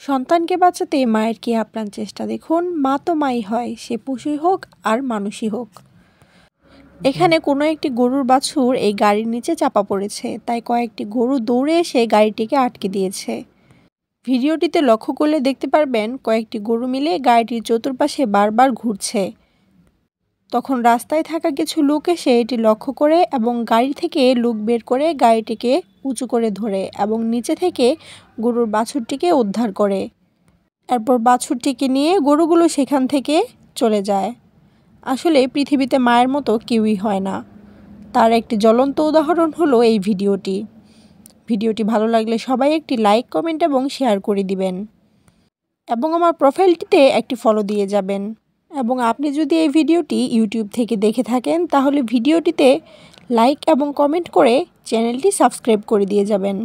সন্তানকে বাঁচাতে মায়ের কি আপ্রাণ চেষ্টা দেখুন। মা তো মাই হয়, সে পশুই হোক আর মানুষই হোক। এখানে কোনো একটি গরুর বাছুর এই গাড়ির নিচে চাপা পড়েছে, তাই কয়েকটি গরু দৌড়ে এসে গাড়িটিকে আটকে দিয়েছে। ভিডিওটিতে লক্ষ্য করলে দেখতে পারবেন কয়েকটি গরু মিলে গাড়িটির চতুর্পাশে বারবার ঘুরছে। তখন রাস্তায় থাকা কিছু লোক এসে এটি লক্ষ্য করে এবং গাড়ি থেকে লোক বের করে গাড়িটিকে উঁচু করে ধরে এবং নিচে থেকে গরুর বাছুরটিকে উদ্ধার করে। এরপর বাছুরটিকে নিয়ে গরুগুলো সেখান থেকে চলে যায়। আসলে পৃথিবীতে মায়ের মতো কেউই হয় না। তার একটি জ্বলন্ত উদাহরণ হলো এই ভিডিওটি। ভিডিওটি ভালো লাগলে সবাই একটি লাইক, কমেন্ট এবং শেয়ার করে দিবেন এবং আমার প্রোফাইলটিতে একটি ফলো দিয়ে যাবেন। এবং আপনি যদি এই ভিডিওটি ইউটিউব থেকে দেখে থাকেন তাহলে ভিডিওটিতে লাইক এবং কমেন্ট করে চ্যানেলটি সাবস্ক্রাইব করে দিয়ে যাবেন।